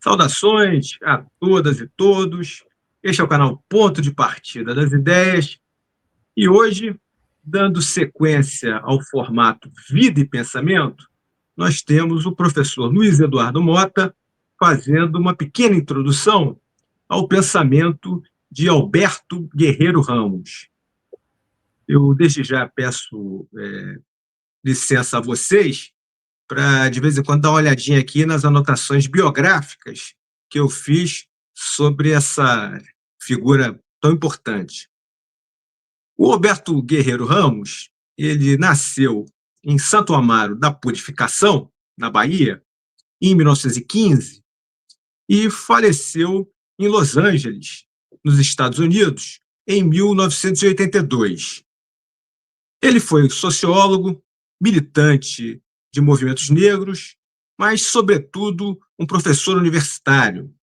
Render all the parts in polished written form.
Saudações a todas e todos. Este é o canal Ponto de Partida das Ideias. E hoje, dando sequência ao formato Vida e Pensamento, nós temos o professor Luiz Eduardo Mota fazendo uma pequena introdução ao pensamento de Alberto Guerreiro Ramos. Eu, desde já, peço licença a vocês para, de vez em quando, dar uma olhadinha aqui nas anotações biográficas que eu fiz sobre essa figura tão importante. O Alberto Guerreiro Ramos, ele nasceu em Santo Amaro da Purificação, na Bahia, em 1915, e faleceu em Los Angeles, nos Estados Unidos, em 1982. Ele foi sociólogo, militante de movimentos negros, mas, sobretudo, um professor universitário.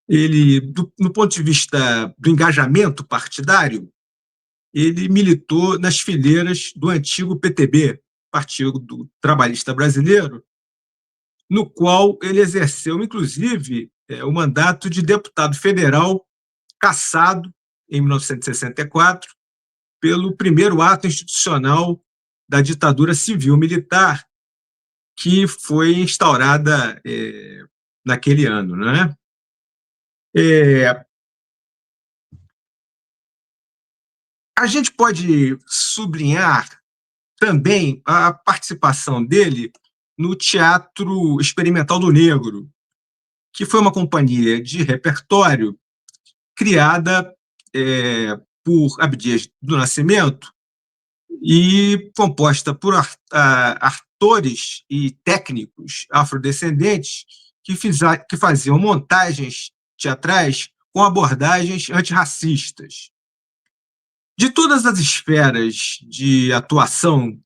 Ele, no ponto de vista do engajamento partidário, ele militou nas fileiras do antigo PTB, Partido Trabalhista Brasileiro, no qual ele exerceu, inclusive, o mandato de deputado federal, cassado, em 1964, pelo primeiro ato institucional da ditadura civil-militar, que foi instaurada naquele ano, né? A gente pode sublinhar também a participação dele no Teatro Experimental do Negro, que foi uma companhia de repertório criada por Abdias do Nascimento e composta por atores e técnicos afrodescendentes que faziam montagens teatrais com abordagens antirracistas. De todas as esferas de atuação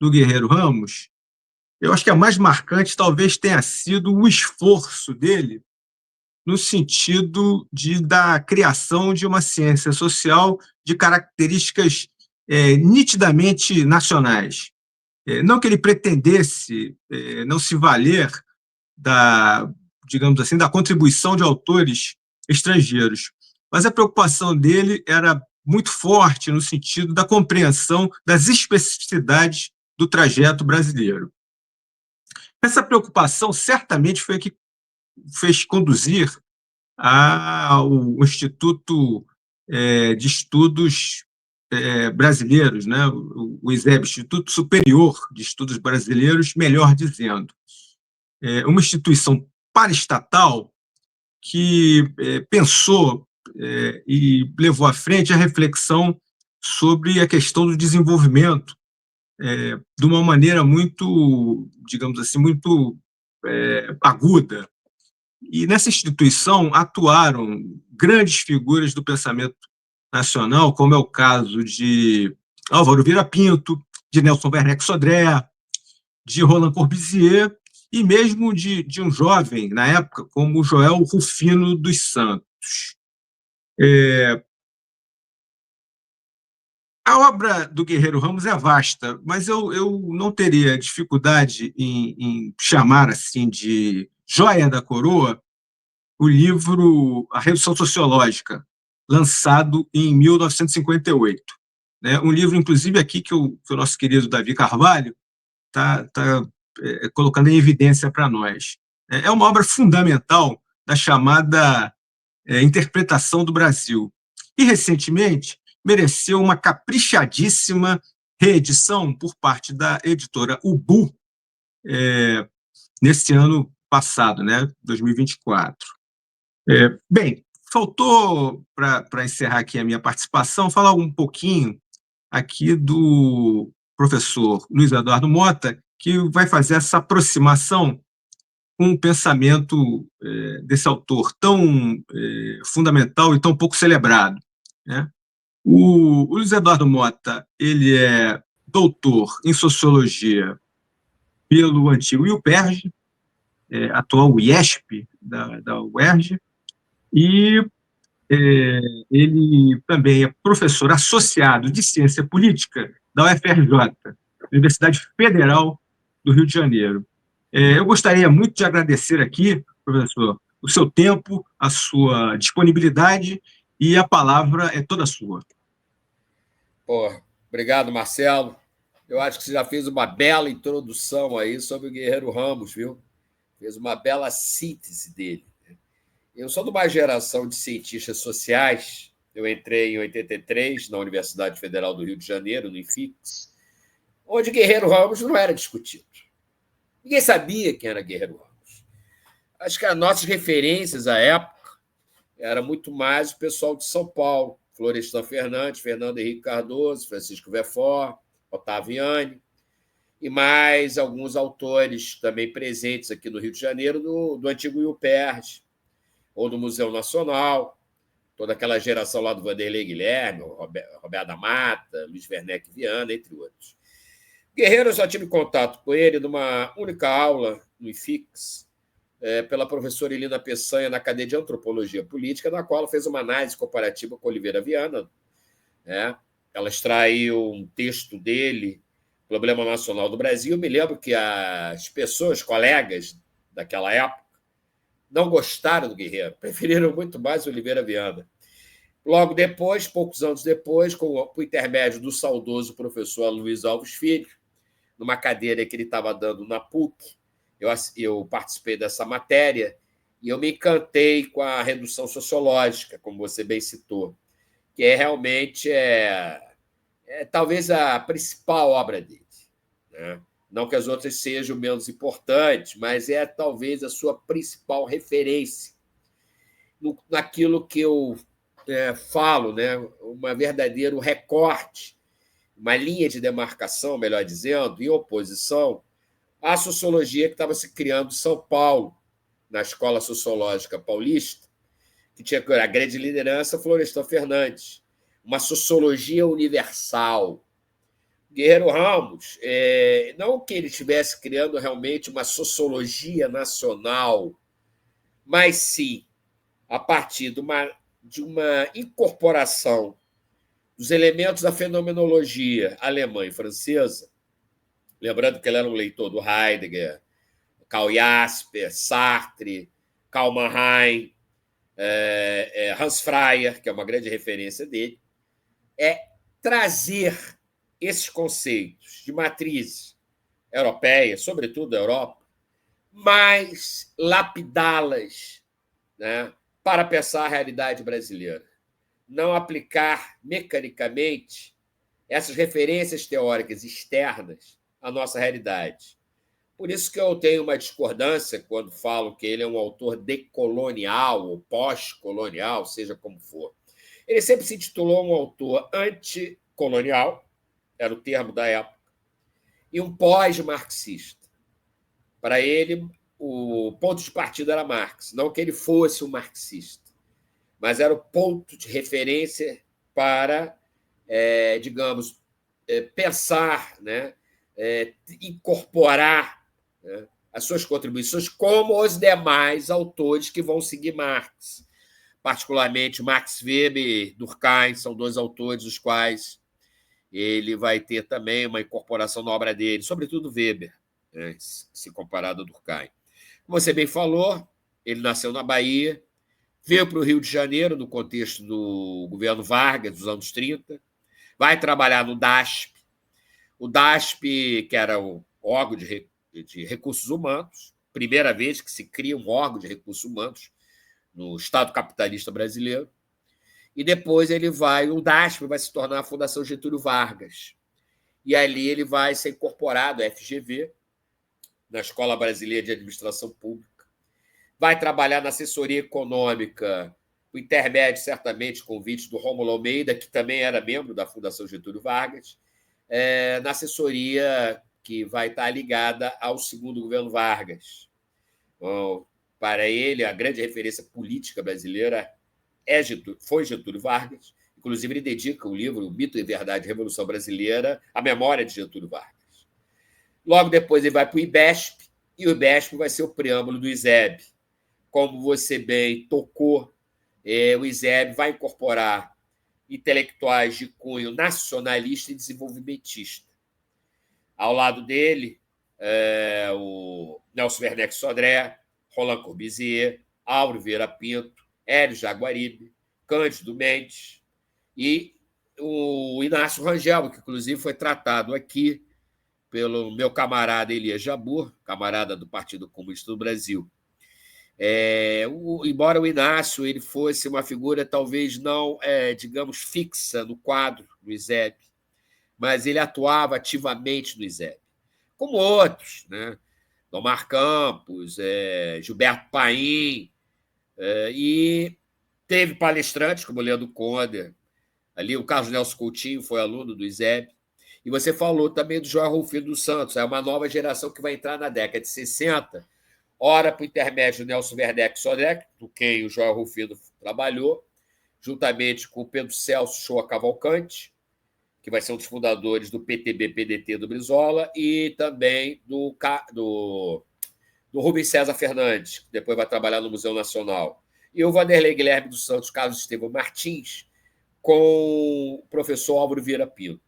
do Guerreiro Ramos, eu acho que a mais marcante talvez tenha sido o esforço dele no sentido da criação de uma ciência social de características nitidamente nacionais. Não que ele pretendesse não se valer digamos assim, da contribuição de autores estrangeiros, mas a preocupação dele era muito forte no sentido da compreensão das especificidades do trajeto brasileiro. Essa preocupação certamente foi a que fez conduzir ao Instituto de Estudos Brasileiros, né? O ISEB, Instituto Superior de Estudos Brasileiros, melhor dizendo. Uma instituição paraestatal que pensou e levou à frente a reflexão sobre a questão do desenvolvimento de uma maneira muito, digamos assim, muito aguda. E nessa instituição atuaram grandes figuras do pensamento nacional, como é o caso de Álvaro Vieira Pinto, de Nelson Werneck Sodré, de Roland Corbusier, e mesmo de um jovem, na época, como Joel Rufino dos Santos. A obra do Guerreiro Ramos é vasta, mas eu não teria dificuldade em chamar assim de joia da coroa o livro A Redução Sociológica, lançado em 1958. Um livro, inclusive, aqui que o nosso querido Davi Carvalho está colocando em evidência para nós. É uma obra fundamental da chamada interpretação do Brasil. E, recentemente, mereceu uma caprichadíssima reedição por parte da editora Ubu, nesse ano passado, 2024. Bem, faltou, para encerrar aqui a minha participação, falar um pouquinho aqui do professor Luiz Eduardo Mota, que vai fazer essa aproximação com o pensamento desse autor tão fundamental e tão pouco celebrado. O Luiz Eduardo Mota, ele é doutor em Sociologia pelo antigo UPERJ, atual IESP, da UERJ, e ele também é professor associado de Ciência Política da UFRJ, Universidade Federal do Rio de Janeiro. Eu gostaria muito de agradecer aqui professor, o seu tempo, a sua disponibilidade e a palavra é toda sua. Pô, obrigado, Marcelo. Eu acho que você já fez uma bela introdução aí sobre o Guerreiro Ramos, viu? Fez uma bela síntese dele. Eu sou de uma geração de cientistas sociais. Eu entrei em 83 na Universidade Federal do Rio de Janeiro, no IFIX, onde Guerreiro Ramos não era discutido. Ninguém sabia quem era Guerreiro Ramos. Acho que as nossas referências à época era muito mais o pessoal de São Paulo, Florestan Fernandes, Fernando Henrique Cardoso, Francisco Verfort, Ottaviani, e mais alguns autores também presentes aqui no Rio de Janeiro, do antigo UPERJ, ou do Museu Nacional, toda aquela geração lá do Vanderlei Guilherme, Roberto da Mata, Luiz Werneck Viana, entre outros. Guerreiro, eu só tive contato com ele numa única aula no IFIX, pela professora Elina Peçanha, na cadeia de Antropologia Política, na qual ela fez uma análise comparativa com Oliveira Viana. Né? Ela extraiu um texto dele, Problema Nacional do Brasil. Eu me lembro que as pessoas, colegas daquela época, não gostaram do Guerreiro, preferiram muito mais o Oliveira Viana. Logo depois, poucos anos depois, com o intermédio do saudoso professor Luiz Alves Filho, numa cadeira que ele estava dando na PUC, eu participei dessa matéria e eu me encantei com a redução sociológica, como você bem citou, que realmente talvez a principal obra dele. Né? Não que as outras sejam menos importantes, mas é talvez a sua principal referência naquilo que eu falo, né? Um verdadeiro recorte, uma linha de demarcação, melhor dizendo, em oposição à sociologia que estava se criando em São Paulo, na Escola Sociológica Paulista, que tinha a grande liderança Florestan Fernandes, uma sociologia universal. Guerreiro Ramos, não que ele estivesse criando realmente uma sociologia nacional, mas sim a partir de uma incorporação dos elementos da fenomenologia alemã e francesa, lembrando que ele era um leitor do Heidegger, Karl Jasper, Sartre, Karl Mannheim, Hans Freyer, que é uma grande referência dele, trazer esses conceitos de matriz europeia, sobretudo da Europa, mas lapidá-las, né, para pensar a realidade brasileira. Não aplicar mecanicamente essas referências teóricas externas à nossa realidade. Por isso que eu tenho uma discordância quando falo que ele é um autor decolonial ou pós-colonial, seja como for. Ele sempre se intitulou um autor anticolonial, era o termo da época, e um pós-marxista. Para ele, o ponto de partida era Marx, não que ele fosse um marxista, mas era o ponto de referência para, digamos, pensar, né, incorporar, né, as suas contribuições, como os demais autores que vão seguir Marx. Particularmente, Max Weber e Durkheim são dois autores dos quais ele vai ter também uma incorporação na obra dele, sobretudo Weber, né, se comparado a Durkheim. Como você bem falou, ele nasceu na Bahia, veio para o Rio de Janeiro no contexto do governo Vargas, dos anos 30, vai trabalhar no DASP. O DASP, que era o órgão de recursos humanos, primeira vez que se cria um órgão de recursos humanos no Estado capitalista brasileiro. E depois o DASP vai se tornar a Fundação Getúlio Vargas. E ali ele vai ser incorporado à FGV, na Escola Brasileira de Administração Pública. Vai trabalhar na assessoria econômica, o intermédio, certamente, convite do Rômulo Almeida, que também era membro da Fundação Getúlio Vargas, na assessoria que vai estar ligada ao segundo governo Vargas. Bom, para ele, a grande referência política brasileira foi Getúlio Vargas. Inclusive, ele dedica o livro O Mito e Verdade da Revolução Brasileira à memória de Getúlio Vargas. Logo depois, ele vai para o IBESP, e o IBESP vai ser o preâmbulo do ISEB. Como você bem tocou, o ISEB vai incorporar intelectuais de cunho nacionalista e desenvolvimentista. Ao lado dele, o Nelson Werneck Sodré, Roland Corbusier, Álvaro Vieira Pinto, Hélio Jaguaribe, Cândido Mendes e o Inácio Rangel, que inclusive foi tratado aqui pelo meu camarada Elias Jabbour, camarada do Partido Comunista do Brasil. Embora o Inácio ele fosse uma figura talvez não, digamos, fixa no quadro do ISEB, mas ele atuava ativamente no ISEB, como outros, né? Domar Campos, Gilberto Paim, e teve palestrantes como Leandro Conder, ali o Carlos Nelson Coutinho foi aluno do ISEB, e você falou também do João Rufino dos Santos, é uma nova geração que vai entrar na década de 60, ora por intermédio do Nelson Werneck Sodré, com quem o João Rufino trabalhou, juntamente com o Pedro Celso Shoa Cavalcante, que vai ser um dos fundadores do PTB-PDT do Brizola, e também do Rubens César Fernandes, que depois vai trabalhar no Museu Nacional, e o Vanderlei Guilherme dos Santos Carlos Estevão Martins, com o professor Álvaro Vieira Pinto.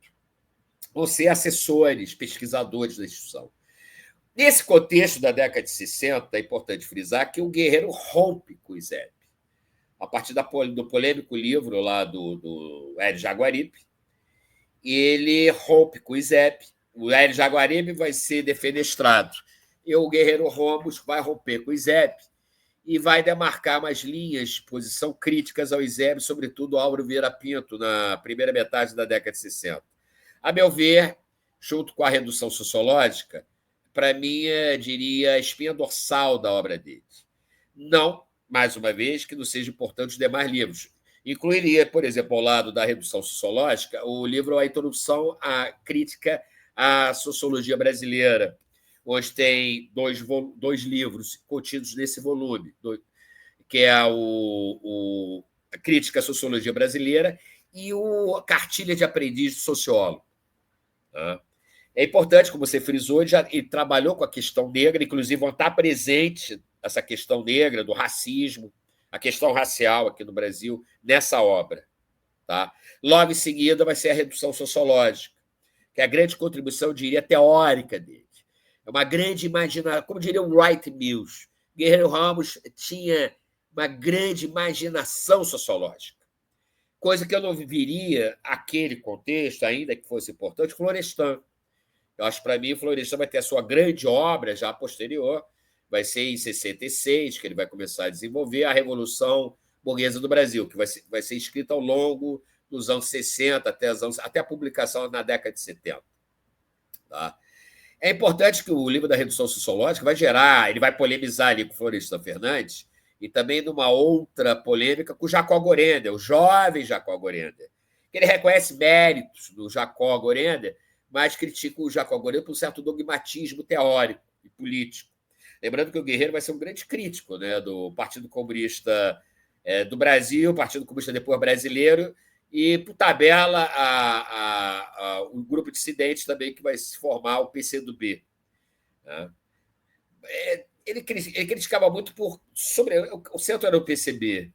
Vão ser assessores, pesquisadores da instituição. Nesse contexto da década de 60, é importante frisar que o Guerreiro rompe com o ISEB. A partir do polêmico livro lá do Hélio Jaguaribe, ele rompe com o ISEB. O Hélio Jaguaribe vai ser defenestrado. E o Guerreiro Ramos vai romper com o ISEB e vai demarcar umas linhas de posição críticas ao ISEB, sobretudo ao Álvaro Vieira Pinto, na primeira metade da década de 60. A meu ver, junto com a redução sociológica, para mim, diria, a espinha dorsal da obra dele. Não, mais uma vez, que não seja importante os demais livros. Incluiria, por exemplo, ao lado da redução sociológica, o livro A Introdução à Crítica à Sociologia Brasileira, onde tem dois livros contidos nesse volume, que é a Crítica à Sociologia Brasileira e o Cartilha de Aprendiz de Sociólogo. É importante, como você frisou, ele trabalhou com a questão negra, inclusive onde está presente essa questão negra, do racismo, a questão racial aqui no Brasil, nessa obra. Tá? Logo em seguida vai ser a redução sociológica, que é a grande contribuição, eu diria, teórica dele. É uma grande imaginação, como diria o Wright Mills. Guerreiro Ramos tinha uma grande imaginação sociológica, coisa que eu não viria aquele contexto, ainda que fosse importante, Florestan. Eu acho que, para mim, o Florestan vai ter a sua grande obra já posterior, vai ser em 66, que ele vai começar a desenvolver a Revolução Burguesa do Brasil, que vai ser escrita ao longo dos anos 60 até a publicação na década de 70. Tá? É importante que o livro da redução sociológica ele vai polemizar ali com o Florestan Fernandes e também numa outra polêmica com o Jacó Gorender, o jovem Jacó Gorender, que ele reconhece méritos do Jacó Gorender, mas critica o Jacó Gorender por um certo dogmatismo teórico e político. Lembrando que o Guerreiro vai ser um grande crítico, né, do Partido Comunista do Brasil, Partido Comunista depois brasileiro, e, por tabela, o grupo dissidente também que vai se formar, o PCdoB. Né? Ele criticava muito sobre o centro era o PCB,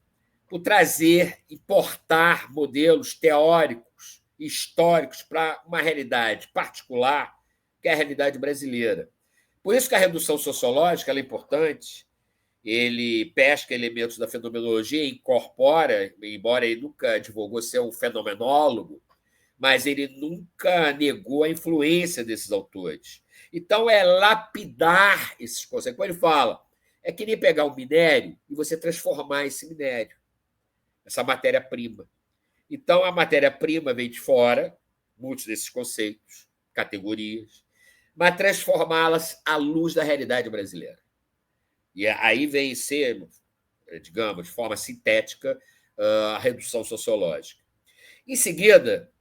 por trazer, importar modelos teóricos e históricos para uma realidade particular, que é a realidade brasileira. Por isso que a redução sociológica é importante, ele pesca elementos da fenomenologia e incorpora, embora ele nunca divulgou ser um fenomenólogo, mas ele nunca negou a influência desses autores. Então, é lapidar esses conceitos. Como ele fala, é que nem pegar um minério e você transformar esse minério, essa matéria-prima. Então, a matéria-prima vem de fora, muitos desses conceitos, categorias, mas transformá-las à luz da realidade brasileira. E aí vem ser, digamos, de forma sintética, a redução sociológica. Em seguida,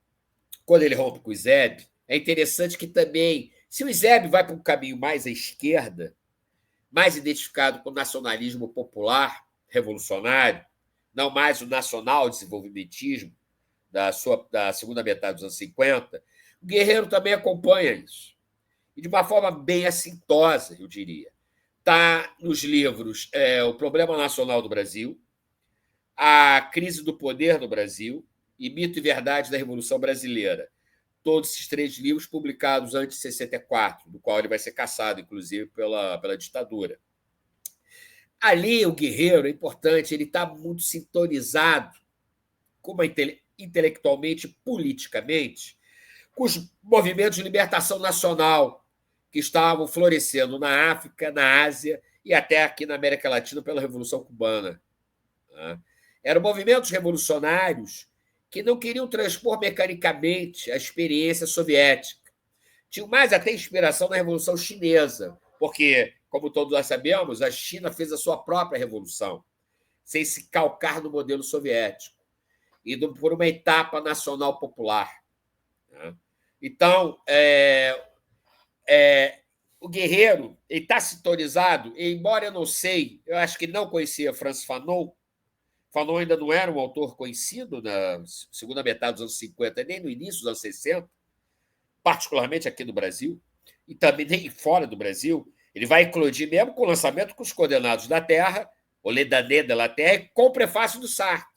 quando ele rompe com o ISEB, é interessante que também, se o ISEB vai para um caminho mais à esquerda, mais identificado com o nacionalismo popular revolucionário, não mais o nacional desenvolvimentismo da segunda metade dos anos 50, o Guerreiro também acompanha isso. E de uma forma bem assintosa, eu diria. Está nos livros O Problema Nacional do Brasil, A Crise do Poder no Brasil e Mito e Verdade da Revolução Brasileira. Todos esses 3 livros publicados antes de 64, do qual ele vai ser caçado, inclusive, pela ditadura. Ali, o Guerreiro, é importante, ele está muito sintonizado, como intelectualmente, politicamente, com os movimentos de libertação nacional que estavam florescendo na África, na Ásia e até aqui na América Latina pela Revolução Cubana. Eram movimentos revolucionários que não queriam transpor mecanicamente a experiência soviética. Tinham mais até inspiração na Revolução Chinesa, porque, como todos nós sabemos, a China fez a sua própria revolução, sem se calcar no modelo soviético, indo por uma etapa nacional popular. Então, o Guerreiro está sintonizado, embora eu não sei, eu acho que ele não conhecia Francis Fanon. Fanon ainda não era um autor conhecido na segunda metade dos anos 50, nem no início dos anos 60, particularmente aqui no Brasil, e também nem fora do Brasil. Ele vai eclodir mesmo com o lançamento com Os Condenados da Terra, O Les Damnés de la Terre, com o prefácio do Sartre.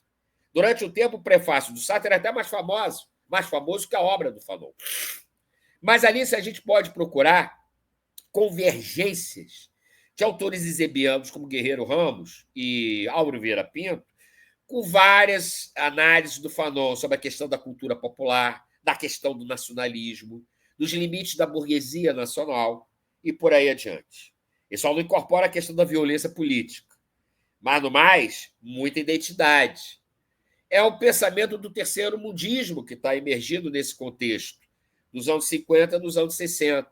Durante um tempo, o prefácio do Sartre era até mais famoso que a obra do Fanon. Mas ali, se a gente pode procurar convergências de autores ezebianos como Guerreiro Ramos e Álvaro Vieira Pinto, com várias análises do Fanon sobre a questão da cultura popular, da questão do nacionalismo, dos limites da burguesia nacional e por aí adiante. Ele só não incorpora a questão da violência política, mas, no mais, muita identidade. É o pensamento do terceiro mundismo que está emergindo nesse contexto, dos anos 50 e dos anos 60.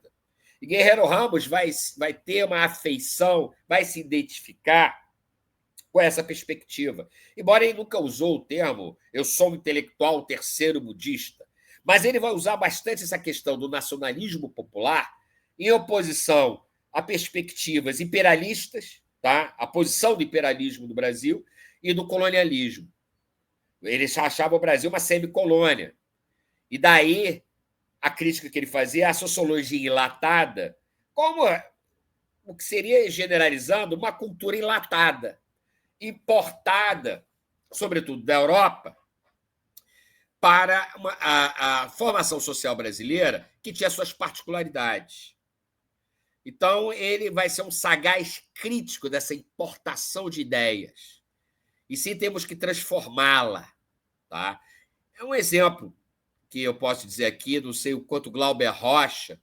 E Guerreiro Ramos vai ter uma afeição, vai se identificar com essa perspectiva. Embora ele nunca usou o termo eu sou um intelectual terceiro mundista, mas ele vai usar bastante essa questão do nacionalismo popular em oposição a perspectivas imperialistas, tá? A posição do imperialismo do Brasil e do colonialismo. Eles achavam o Brasil uma semicolônia. E daí a crítica que ele fazia à sociologia enlatada, como o que seria, generalizando, uma cultura enlatada, importada, sobretudo da Europa, para a formação social brasileira, que tinha suas particularidades. Então, ele vai ser um sagaz crítico dessa importação de ideias. E sim, temos que transformá-la. Tá? É um exemplo que eu posso dizer aqui, não sei o quanto Glauber Rocha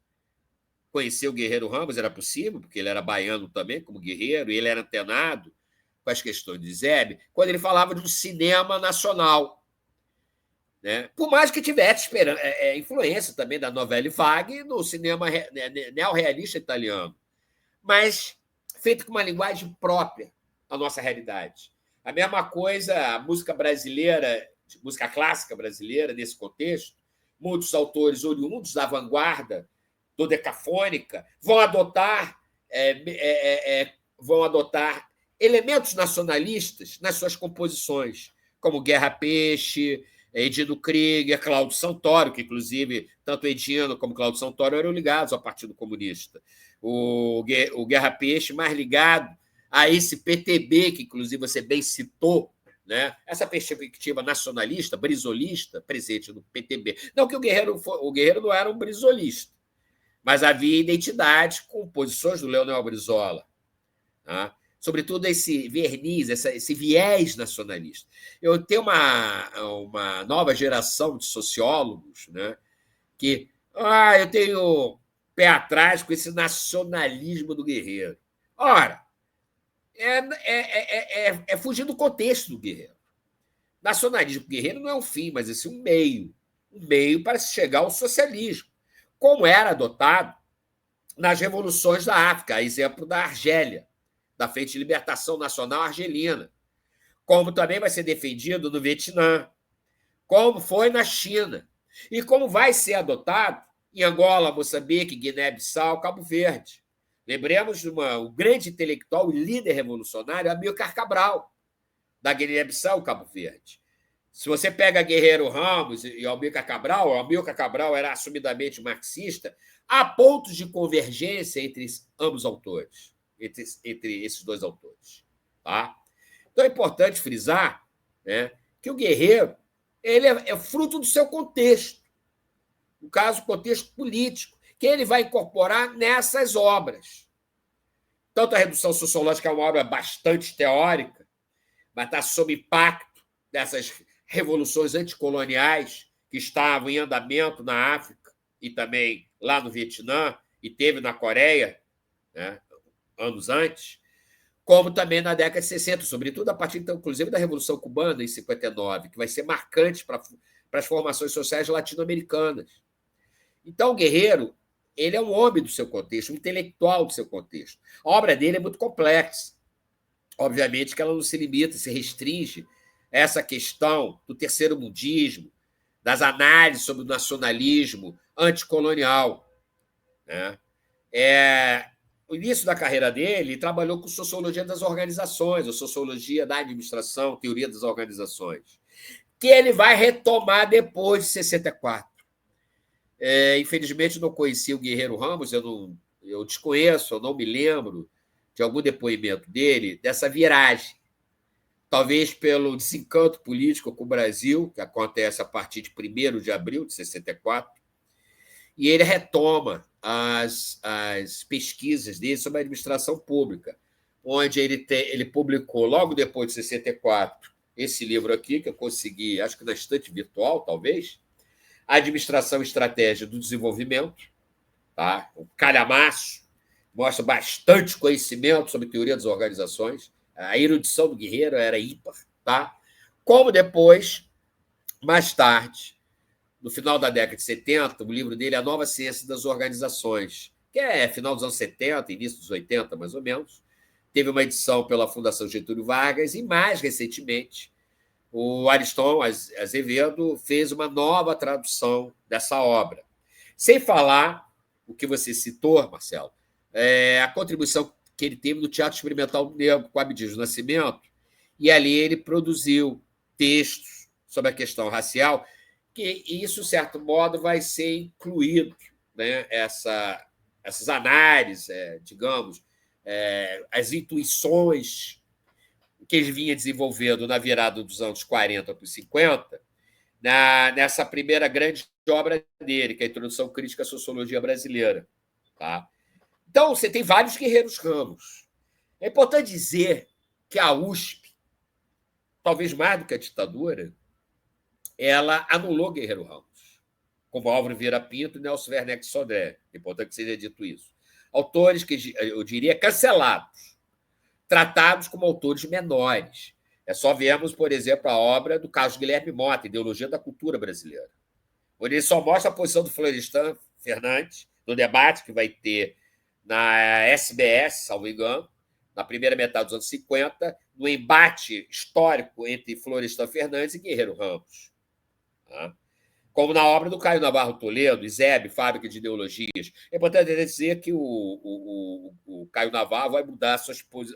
conheceu o Guerreiro Ramos, era possível, porque ele era baiano também, como Guerreiro, e ele era antenado com as questões de Zebe, quando ele falava de um cinema nacional. Né? Por mais que tivesse influência também da novela vague no cinema neorrealista italiano, mas feito com uma linguagem própria à nossa realidade. A mesma coisa, a música brasileira, música clássica brasileira, nesse contexto, muitos autores oriundos da vanguarda dodecafônica vão adotar elementos nacionalistas nas suas composições, como Guerra Peixe, Edino Krieger, Cláudio Santoro, que, inclusive, tanto Edino como Cláudio Santoro eram ligados ao Partido Comunista. O Guerra Peixe mais ligado a esse PTB, que, inclusive, você bem citou, né? Essa perspectiva nacionalista, brisolista, presente no PTB. Não que o Guerreiro não era um brisolista, mas havia identidade com posições do Leonel Brizola. Tá? Sobretudo esse verniz, esse viés nacionalista. Eu tenho uma nova geração de sociólogos, né, que eu tenho pé atrás com esse nacionalismo do Guerreiro. Ora, é fugir do contexto do Guerreiro. Nacionalismo Guerreiro não é um fim, mas esse um meio para se chegar ao socialismo, como era adotado nas revoluções da África, a exemplo da Argélia, da Frente de Libertação Nacional Argelina, como também vai ser defendido no Vietnã, como foi na China, e como vai ser adotado em Angola, Moçambique, Guiné-Bissau, Cabo Verde. Lembremos de um grande intelectual e líder revolucionário, Amílcar Cabral, da Guiné-Bissau e Cabo Verde. Se você pega Guerreiro Ramos e Amílcar Cabral era assumidamente marxista, há pontos de convergência entre ambos autores, entre esses dois autores. Tá? Então é importante frisar, né, que o Guerreiro ele é fruto do seu contexto, no caso, contexto político, que ele vai incorporar nessas obras. Tanto a Redução Sociológica é uma obra bastante teórica, mas está sob impacto dessas revoluções anticoloniais que estavam em andamento na África e também lá no Vietnã, e teve na Coreia, né, anos antes, como também na década de 60, sobretudo a partir, então, inclusive, da Revolução Cubana, em 59, que vai ser marcante para as formações sociais latino-americanas. Então, o Guerreiro, ele é um homem do seu contexto, um intelectual do seu contexto. A obra dele é muito complexa. Obviamente que ela não se limita, se restringe a essa questão do terceiro mundismo, das análises sobre o nacionalismo anticolonial, né? O início da carreira dele, ele trabalhou com sociologia das organizações, ou sociologia da administração, teoria das organizações, que ele vai retomar depois de 64. Infelizmente, não conheci o Guerreiro Ramos, eu desconheço, eu não me lembro de algum depoimento dele, dessa viragem. Talvez pelo desencanto político com o Brasil, que acontece a partir de 1º de abril de 64, e ele retoma as pesquisas dele sobre a administração pública, onde ele publicou, logo depois de 64, esse livro aqui, que eu consegui, acho que na estante virtual, talvez, Administração e Estratégia do Desenvolvimento, tá? O calhamaço, mostra bastante conhecimento sobre teoria das organizações, a erudição do Guerreiro era ímpar, tá? Como depois, mais tarde, no final da década de 70, o livro dele é A Nova Ciência das Organizações, que é final dos anos 70, início dos 80, mais ou menos. Teve uma edição pela Fundação Getúlio Vargas e, mais recentemente, o Ariston Azevedo fez uma nova tradução dessa obra. Sem falar o que você citou, Marcelo, a contribuição que ele teve no Teatro Experimental Negro com Abdias do Nascimento, e ali ele produziu textos sobre a questão racial, que isso, de certo modo, vai ser incluído, né, essas análises, digamos, as intuições que ele vinha desenvolvendo na virada dos anos 40 para os 50, nessa primeira grande obra dele, que é a Introdução Crítica à Sociologia Brasileira. Tá? Então, você tem vários guerreiros Ramos. É importante dizer que a USP, talvez mais do que a ditadura, ela anulou Guerreiro Ramos, como Álvaro Vieira Pinto e Nelson Werneck Sodré. É importante que seja dito isso. Autores que, eu diria, cancelados, tratados como autores menores. Só vemos, por exemplo, a obra do Carlos Guilherme Mota, Ideologia da Cultura Brasileira, onde ele só mostra a posição do Florestan Fernandes no debate que vai ter na SBS, salvo engano, na primeira metade dos anos 50, no embate histórico entre Florestan Fernandes e Guerreiro Ramos. Tá? Como na obra do Caio Navarro Toledo, ISEB, Fábrica de Ideologias. É importante dizer que o Caio Navarro vai mudar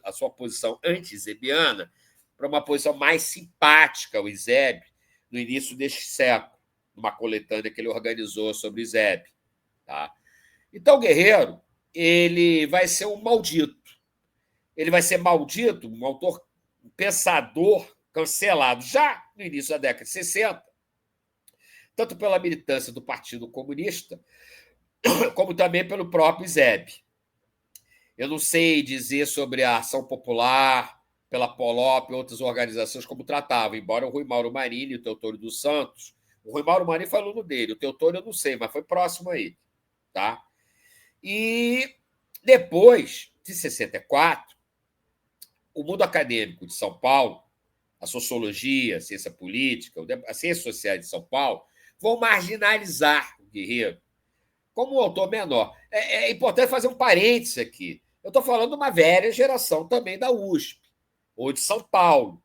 a sua posição anti-isebiana para uma posição mais simpática ao ISEB no início deste século, numa coletânea que ele organizou sobre o ISEB. Tá? Então, o Guerreiro, ele vai ser um maldito. Ele vai ser maldito, um autor, um pensador cancelado já no início da década de 60, tanto pela militância do Partido Comunista, como também pelo próprio ISEB. Eu não sei dizer sobre a Ação Popular, pela Polop e outras organizações como tratavam, embora o Rui Mauro Marini e o Teotônio dos Santos, o Rui Mauro Marini foi aluno dele, o Teotônio eu não sei, mas foi próximo a ele. Tá? E depois de 64, o mundo acadêmico de São Paulo, a sociologia, a ciência política, as ciências sociais de São Paulo, vão marginalizar o Guerreiro como um autor menor. É importante fazer um parênteses aqui. Eu estou falando de uma velha geração também da USP, ou de São Paulo.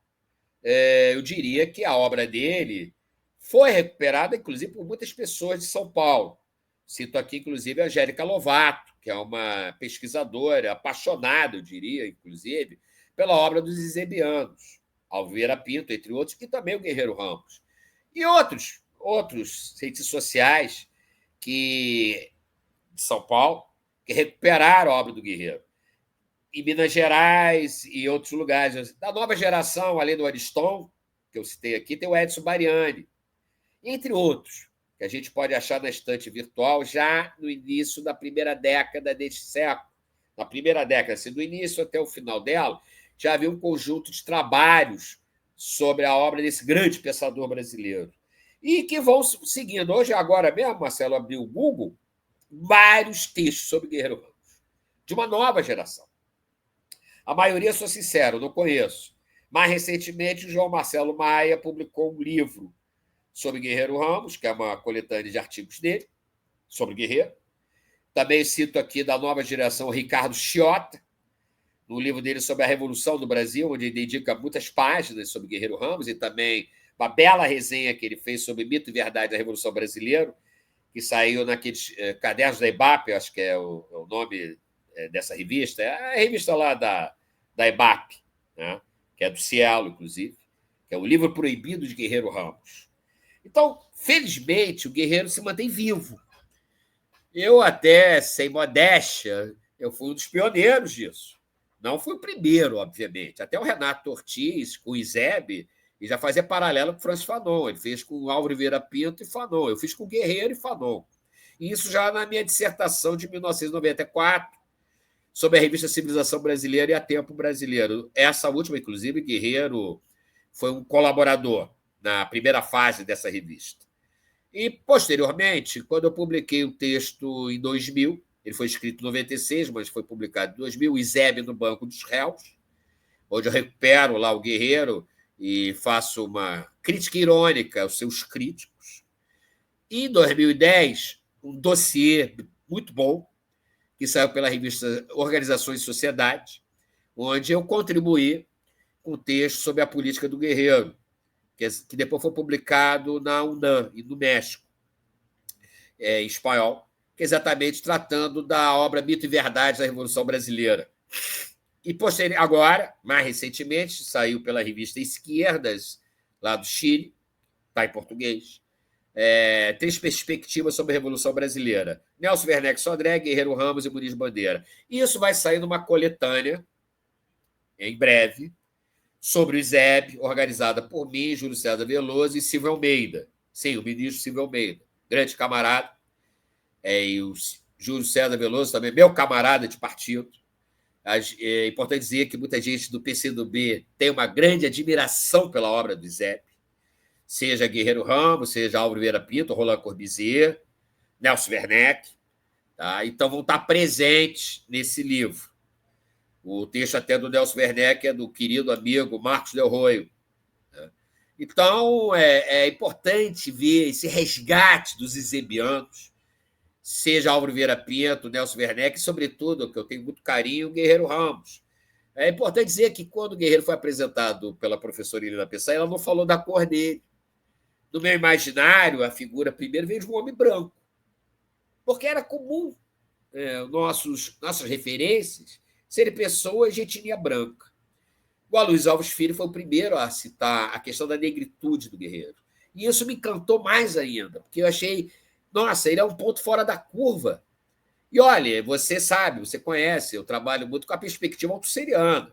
Eu diria que a obra dele foi recuperada, inclusive, por muitas pessoas de São Paulo. Cito aqui, inclusive, a Angélica Lovato, que é uma pesquisadora apaixonada, eu diria, inclusive, pela obra dos isebianos, Alveira Pinto, entre outros, e também o Guerreiro Ramos. E outros cientistas sociais de São Paulo que recuperaram a obra do Guerreiro. Em Minas Gerais e outros lugares. Da nova geração, além do Ariston, que eu citei aqui, tem o Edson Bariani, entre outros, que a gente pode achar na estante virtual já no início da primeira década deste século, na primeira década, assim, do início até o final dela, já havia um conjunto de trabalhos sobre a obra desse grande pensador brasileiro. E que vão seguindo. Hoje, agora mesmo, Marcelo abriu o Google, vários textos sobre Guerreiro Ramos, de uma nova geração. A maioria, sou sincero, não conheço. Mais recentemente, o João Marcelo Maia publicou um livro sobre Guerreiro Ramos, que é uma coletânea de artigos dele, sobre Guerreiro. Também cito aqui da nova geração o Ricardo Chiota, no livro dele sobre a Revolução do Brasil, onde ele dedica muitas páginas sobre Guerreiro Ramos, e também uma bela resenha que ele fez sobre Mito e Verdade da Revolução Brasileira, que saiu naqueles Cadernos da IBAP, acho que é o nome dessa revista, é a revista lá da IBAP, né? Que é do Cielo, inclusive, que é o livro proibido de Guerreiro Ramos. Então, felizmente, o Guerreiro se mantém vivo. Eu até, sem modéstia, eu fui um dos pioneiros disso. Não fui o primeiro, obviamente. Até o Renato Ortiz, com o Izebe, e já fazia paralelo com o Francis Fanon. Ele fez com o Álvaro Vieira Pinto e Fanon. Eu fiz com o Guerreiro e Fanon. E isso já na minha dissertação de 1994, sobre a revista Civilização Brasileira e a Tempo Brasileiro. Essa última, inclusive, Guerreiro foi um colaborador na primeira fase dessa revista. E, posteriormente, quando eu publiquei o texto em 2000, ele foi escrito em 96, mas foi publicado em 2000, o Izebe no Banco dos Réus, onde eu recupero lá o Guerreiro e faço uma crítica irônica aos seus críticos. E, em 2010, um dossiê muito bom, que saiu pela revista Organizações e Sociedade, onde eu contribuí com um texto sobre a política do Guerreiro, que depois foi publicado na UNAM, e no México, em espanhol, que é exatamente tratando da obra Mito e Verdade da Revolução Brasileira. E agora, mais recentemente, saiu pela revista Esquerdas, lá do Chile, está em português, 3 perspectivas sobre a Revolução Brasileira. Nelson Werneck Sodré, Guerreiro Ramos e Muniz Bandeira. Isso vai sair numa coletânea, em breve, sobre o ISEB, organizada por mim, Júlio César Veloso e Silvio Almeida. Sim, o ministro Silvio Almeida, grande camarada. E o Júlio César Veloso também, meu camarada de partido. É importante dizer que muita gente do PCdoB tem uma grande admiração pela obra do ISEB, seja Guerreiro Ramos, seja Álvaro Vieira Pinto, Roland Corbusier, Nelson Werneck. Tá? Então, vão estar presentes nesse livro. O texto até do Nelson Werneck é do querido amigo Marcos Del Roio. Né? Então, é importante ver esse resgate dos isebianos, seja Álvaro Vieira Pinto, Nelson Werneck, e, sobretudo, que eu tenho muito carinho, o Guerreiro Ramos. É importante dizer que, quando o Guerreiro foi apresentado pela professora Irina Pessai, ela não falou da cor dele. No meu imaginário, a figura primeiro veio de um homem branco, porque era comum nossas referências serem pessoas de etnia branca. O Aloysio Alves Filho foi o primeiro a citar a questão da negritude do Guerreiro. E isso me encantou mais ainda, porque eu achei, nossa, ele é um ponto fora da curva. E olha, você sabe, você conhece, eu trabalho muito com a perspectiva altusseriana,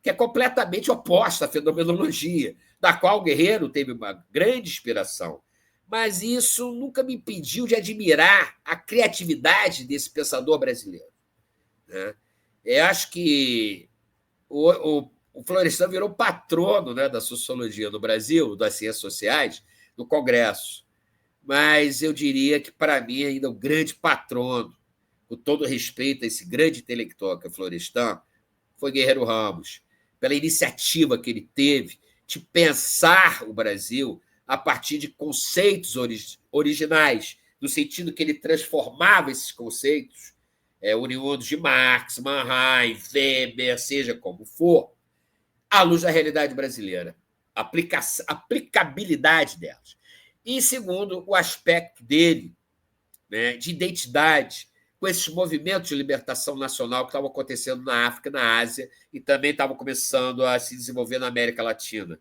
que é completamente oposta à fenomenologia, da qual o Guerreiro teve uma grande inspiração. Mas isso nunca me impediu de admirar a criatividade desse pensador brasileiro. Né? Eu acho que o Florestan virou patrono, né, da sociologia no Brasil, das ciências sociais, no Congresso. Mas eu diria que, para mim, ainda o grande patrono, com todo respeito a esse grande intelectual que é Florestan, foi Guerreiro Ramos, pela iniciativa que ele teve de pensar o Brasil a partir de conceitos originais, no sentido que ele transformava esses conceitos, oriundos de Marx, Mannheim, Weber, seja como for, à luz da realidade brasileira, aplicabilidade delas. E, segundo, o aspecto dele, né, de identidade, com esses movimentos de libertação nacional que estavam acontecendo na África, na Ásia, e também estavam começando a se desenvolver na América Latina.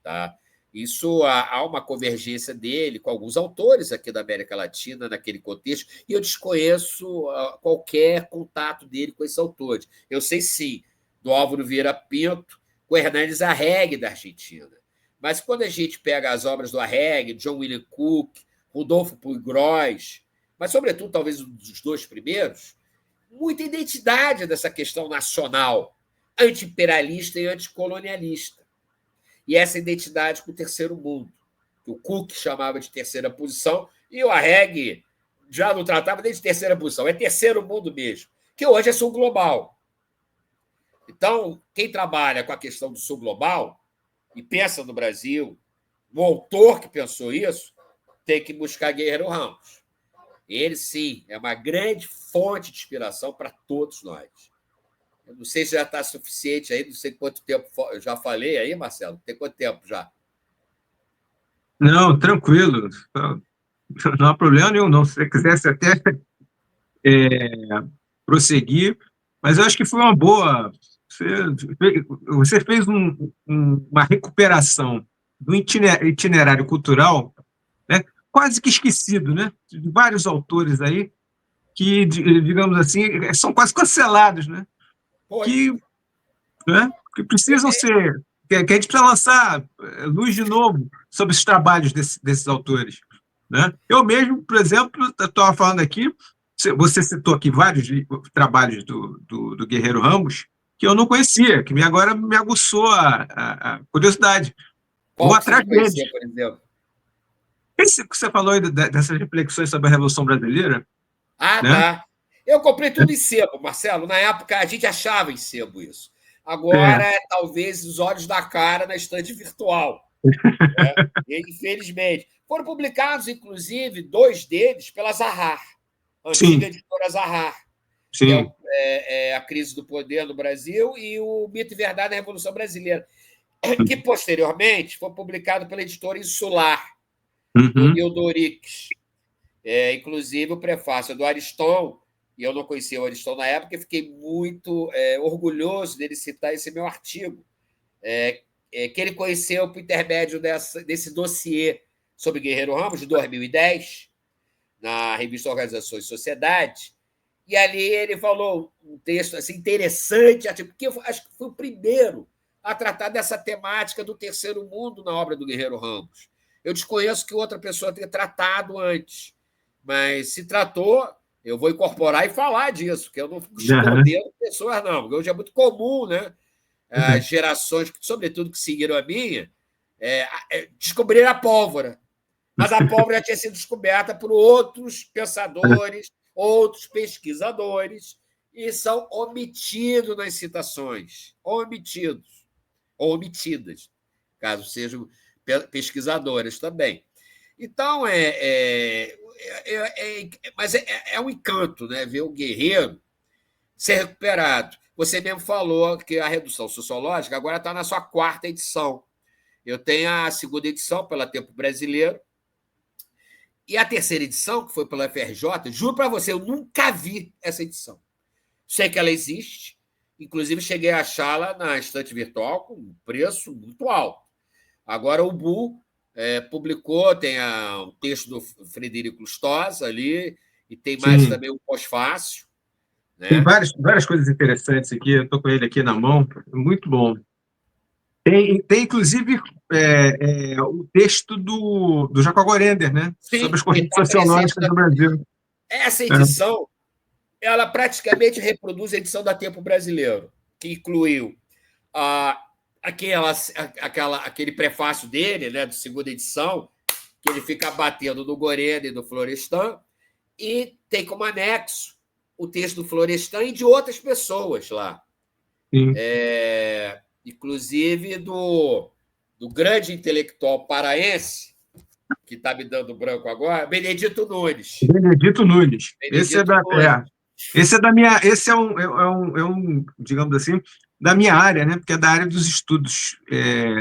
Tá? Isso, há uma convergência dele com alguns autores aqui da América Latina, naquele contexto, e eu desconheço qualquer contato dele com esses autores. Eu sei, sim, do Álvaro Vieira Pinto, com Hernandes Arreg, da Argentina. Mas, quando a gente pega as obras do Arreg, John William Cook, Rudolfo Puig Gross, mas, sobretudo, talvez um dos 2 primeiros, muita identidade dessa questão nacional, anti-imperialista e anticolonialista. E essa identidade com o terceiro mundo, que o Cook chamava de terceira posição, e o Arreg já não tratava nem de terceira posição, é terceiro mundo mesmo, que hoje é sul global. Então, quem trabalha com a questão do sul global e pensa no Brasil, o autor que pensou isso, tem que buscar Guerreiro Ramos. Ele, sim, é uma grande fonte de inspiração para todos nós. Eu não sei se já está suficiente aí, não sei quanto tempo eu já falei aí, Marcelo. Tem quanto tempo já? Não, tranquilo. Não há problema nenhum, não. Se você quisesse até prosseguir, mas eu acho que foi uma boa. Você fez uma recuperação do itinerário cultural, né, quase que esquecido, né, de vários autores aí que, digamos assim, são quase cancelados, né, Foi. que, né, que precisam ser. Que a gente precisa lançar luz de novo sobre os trabalhos desses autores. Né? Eu mesmo, por exemplo, estava falando aqui, você citou aqui vários trabalhos do Guerreiro Ramos que eu não conhecia, que agora me aguçou a curiosidade. Vou Qual que você atrás não deles. conhecia, por exemplo? Esse que você falou aí dessas reflexões sobre a Revolução Brasileira, Ah, né? tá. Eu comprei tudo em sebo, Marcelo. Na época, a gente achava em sebo isso. É, Agora, talvez, os olhos da cara na estante virtual. Né? E, infelizmente. Foram publicados, inclusive, 2 deles pela Zahar, antiga sim, editora Zahar, que sim. é A Crise do Poder no Brasil e o Mito e Verdade da Revolução Brasileira, que, posteriormente, foi publicado pela editora Insular, do Uhum, Nildo Orix. Inclusive, o prefácio do Ariston, e eu não conhecia o Ariston na época, e fiquei muito orgulhoso dele citar esse meu artigo, que ele conheceu por intermédio desse dossiê sobre Guerreiro Ramos, de 2010, na revista Organizações e Sociedade, e ali ele falou um texto assim, interessante, porque eu acho que foi o primeiro a tratar dessa temática do terceiro mundo na obra do Guerreiro Ramos. Eu desconheço que outra pessoa tenha tratado antes, mas se tratou, eu vou incorporar e falar disso, porque eu não fico uhum, escondendo pessoas, não. Porque hoje é muito comum, né? As gerações, sobretudo que seguiram a minha, descobriram a pólvora. Mas a pólvora já tinha sido descoberta por outros pensadores, outros pesquisadores, e são omitidos nas citações. Omitidos. Ou omitidas, caso sejam pesquisadoras também. Então, mas é um encanto, né? Ver o guerreiro ser recuperado. Você mesmo falou que a redução sociológica agora está na sua 4ª edição. Eu tenho a 2ª edição pela Tempo Brasileiro e a 3ª edição, que foi pela FRJ. Juro para você, eu nunca vi essa edição. Sei que ela existe, inclusive cheguei a achá-la na estante virtual com um preço muito alto. Agora o Bu publicou, tem um texto do Frederico Lustosa ali, e tem mais sim. também um pós-fácil. Tem Né? várias coisas interessantes aqui, eu estou com ele aqui na mão, muito bom. Tem inclusive, o texto do Jacob Gorender, né? Sobre Sim, as que correntes está presente sociológicas do também. Brasil. Essa É, edição, ela praticamente reproduz a edição da Tempo Brasileiro, que incluiu a, aquele prefácio dele, né, de 2ª edição, que ele fica batendo no Gorender e do Florestan, e tem como anexo o texto do Florestan e de outras pessoas lá. sim. Inclusive do grande intelectual paraense, que está me dando branco agora, Benedito Nunes. Benedito Nunes. Benedito Nunes. Esse é da minha, esse digamos assim, da minha área, né? Porque é da área dos estudos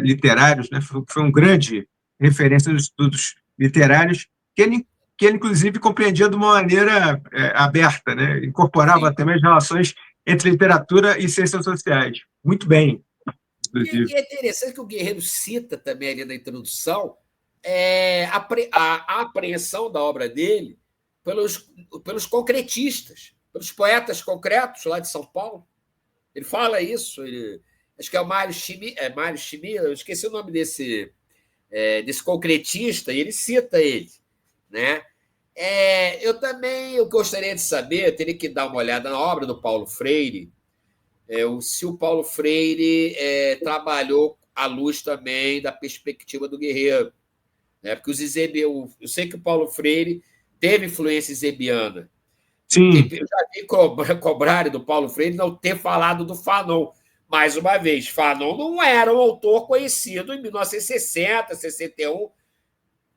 literários, né? Foi um grande referência nos estudos literários que ele inclusive compreendia de uma maneira aberta, né? Incorporava Sim. também as relações entre literatura e ciências sociais. Muito bem, inclusive. E é interessante que o Guerreiro cita também ali na introdução a apreensão da obra dele pelos concretistas, pelos poetas concretos lá de São Paulo. Ele fala isso, acho que é o Mário Chimi, eu esqueci o nome desse concretista, e ele cita ele. Né? Eu também gostaria de saber, eu teria que dar uma olhada na obra do Paulo Freire, se o Paulo Freire trabalhou à luz também da perspectiva do guerreiro. Né? Porque eu sei que o Paulo Freire teve influência zebiana. Sim. Eu já vi cobrarem do Paulo Freire não ter falado do Fanon. Mais uma vez, Fanon não era um autor conhecido em 1960, 61,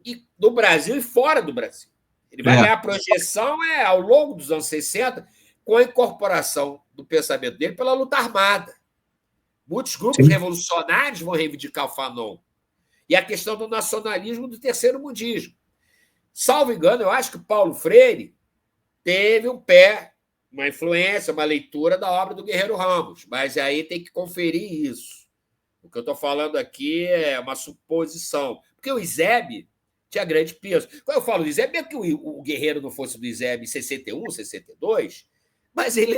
e no Brasil e fora do Brasil. Ele vai ganhar projeção ao longo dos anos 60, com a incorporação do pensamento dele pela luta armada. Muitos grupos revolucionários vão reivindicar o Fanon. E a questão do nacionalismo do terceiro mundismo. Salvo engano, eu acho que Paulo Freire teve uma influência, uma leitura da obra do Guerreiro Ramos, mas aí tem que conferir isso. O que eu estou falando aqui é uma suposição, porque o Eusébio tinha grande peso. Quando eu falo do Eusébio, é que o Guerreiro não fosse do Eusébio em 61, 62, mas ele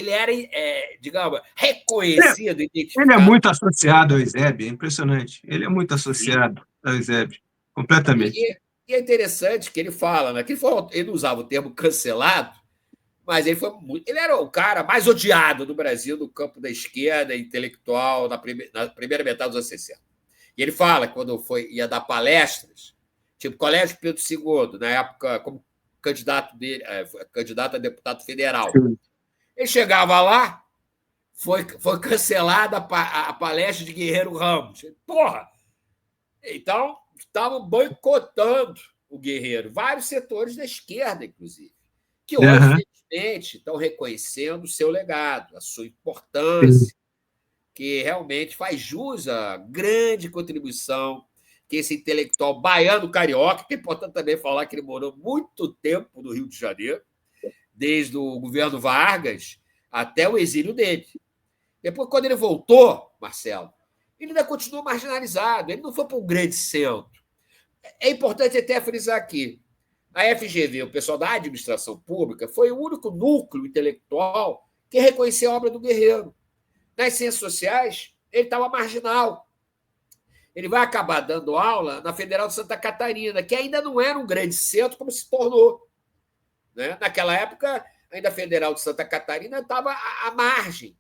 era, digamos, reconhecido, identificado. Ele é muito associado ao Eusébio, é impressionante. Ele é muito associado ao Eusébio, completamente. E é interessante que ele fala, né? Que ele não usava o termo cancelado, mas ele era o cara mais odiado do Brasil no campo da esquerda intelectual na primeira metade dos anos 60. E ele fala, quando ia dar palestras, tipo Colégio Pedro II, na época, como candidato a deputado federal. Sim. Ele chegava lá, foi cancelada a palestra de Guerreiro Ramos. Porra! Então, estavam boicotando o Guerreiro, vários setores da esquerda, inclusive, que hoje, felizmente, estão reconhecendo o seu legado, a sua importância, que realmente faz jus à grande contribuição que esse intelectual baiano carioca, que é importante também falar que ele morou muito tempo no Rio de Janeiro, desde o governo Vargas até o exílio dele. Depois, quando ele voltou, Marcelo, ele ainda continuou marginalizado, ele não foi para um grande centro. É importante até frisar aqui, a FGV, o pessoal da administração pública, foi o único núcleo intelectual que reconheceu a obra do Guerreiro. Nas ciências sociais, ele estava marginal. Ele vai acabar dando aula na Federal de Santa Catarina, que ainda não era um grande centro como se tornou. Né? Naquela época, ainda a Federal de Santa Catarina estava à margem.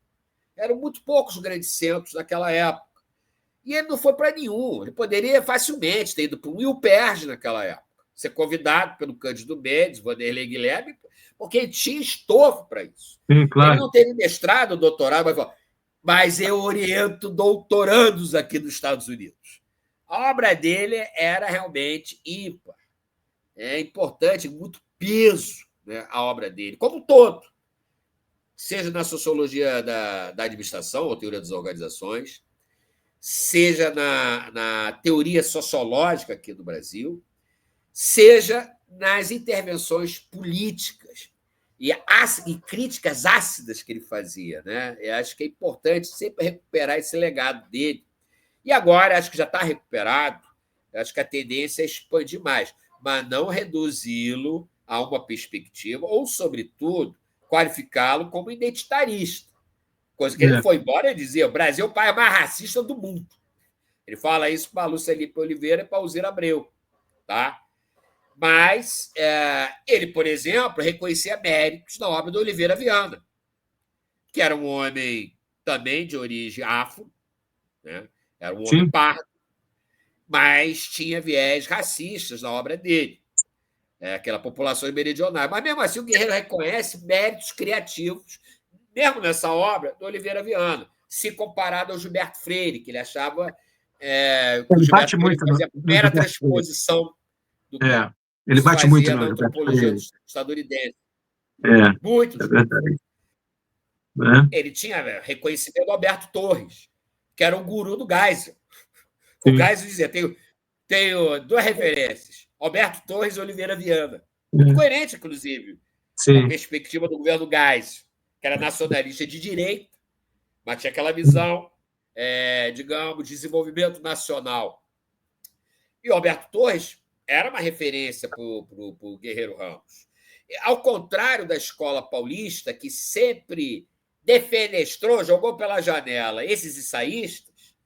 Eram muito poucos grandes centros naquela época. E ele não foi para nenhum. Ele poderia facilmente ter ido para um UPERJ naquela época, ser convidado pelo Cândido Mendes, Vanderlei Guilherme, porque ele tinha estofo para isso. Sim, claro. Ele não teria mestrado, doutorado, mas eu oriento doutorandos aqui nos Estados Unidos. A obra dele era realmente ímpar. É importante, muito peso, né, a obra dele, como um todo. Seja na sociologia da administração, ou teoria das organizações, seja na teoria sociológica aqui no Brasil, seja nas intervenções políticas e críticas ácidas que ele fazia. Né? Eu acho que é importante sempre recuperar esse legado dele. E agora, acho que já está recuperado, acho que a tendência é expandir mais, mas não reduzi-lo a uma perspectiva, ou, sobretudo, qualificá-lo como identitarista. Coisa que ele foi embora e dizia: o Brasil é o país mais racista do mundo. Ele fala isso para a Lúcia Lippe Oliveira e para a Alzira Abreu. Tá? Mas ele, por exemplo, reconhecia méritos na obra do Oliveira Viana, que era um homem também de origem afro, né? Era um homem pardo, mas tinha viés racistas na obra dele. Aquela população meridional. Mas, mesmo assim, o Guerreiro reconhece méritos criativos, mesmo nessa obra, do Oliveira Viana, se comparado ao Gilberto Freire, que ele achava que o Gilberto Freire fazia a mera transposição do que ele bate muito na antropologia estadunidense. Muito. É verdade. Ele tinha reconhecimento do Alberto Torres, que era o guru do Geisel. O Geisel dizia: tenho duas referências, Alberto Torres e Oliveira Viana. Muito coerente, inclusive, a perspectiva do governo Geisel, que era nacionalista de direita, mas tinha aquela visão, digamos, de desenvolvimento nacional. E o Alberto Torres era uma referência para o Guerreiro Ramos. Ao contrário da escola paulista, que sempre defenestrou, jogou pela janela esses ensaístas,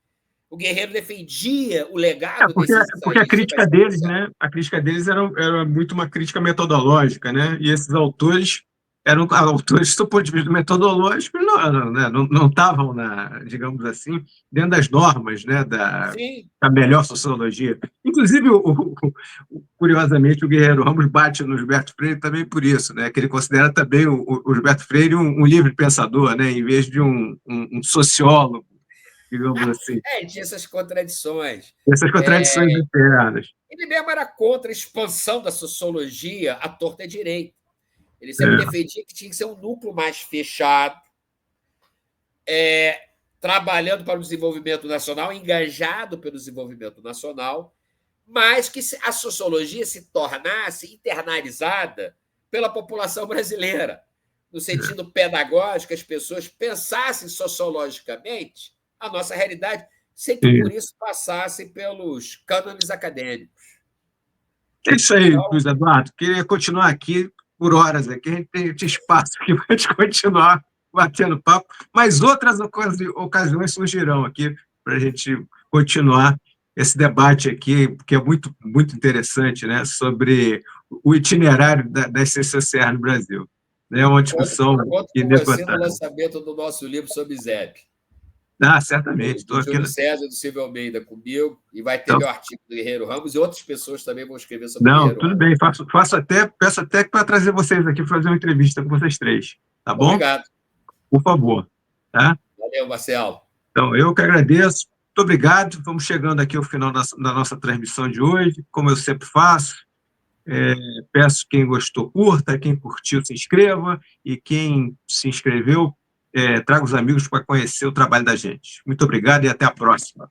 O Guerreiro defendia o legado porque, desses porque a ensaiistas da crítica deles, Escravidão. né? A crítica deles era muito uma crítica metodológica, né? E esses autores eram autores, do ponto de vista metodológico, não estavam, digamos assim, dentro das normas, né, Sim, da melhor sociologia. Inclusive, curiosamente, o Guerreiro Ramos bate no Gilberto Freire também por isso, né, que ele considera também o Gilberto Freire um livre pensador, né, em vez de um sociólogo, digamos assim. tinha essas contradições. Essas contradições internas. Ele mesmo era contra a expansão da sociologia à torta e à direita. Ele sempre É, defendia que tinha que ser um núcleo mais fechado, trabalhando para o desenvolvimento nacional, engajado pelo desenvolvimento nacional, mas que a sociologia se tornasse internalizada pela população brasileira, no sentido pedagógico, as pessoas pensassem sociologicamente a nossa realidade, sem que por isso passassem pelos cânones acadêmicos. é isso aí, Então, Luiz Eduardo. Queria continuar aqui por horas aqui. A gente tem espaço aqui para a gente continuar batendo papo, mas outras ocasiões surgirão aqui para a gente continuar esse debate aqui, que é muito, muito interessante, né, sobre o itinerário das ciências sociais no Brasil. É uma discussão conto com você no inesgotável. lançamento do nosso livro sobre ZEP. Certamente. Estou Do aqui. Júlio César e do Silvio Almeida comigo, e vai ter Então, meu artigo do Guerreiro Ramos, e outras pessoas também vão escrever sobre o não, Guerreiro tudo Ramos. bem. Peço até para trazer vocês aqui para fazer uma entrevista com vocês três. Tá bom? Obrigado. Por favor. Tá? Valeu, Marcelo. Então, eu que agradeço. Muito obrigado. Vamos chegando aqui ao final da nossa transmissão de hoje. Como eu sempre faço, peço quem gostou, curta, quem curtiu, se inscreva, e quem se inscreveu, traga os amigos para conhecer o trabalho da gente. Muito obrigado e até a próxima.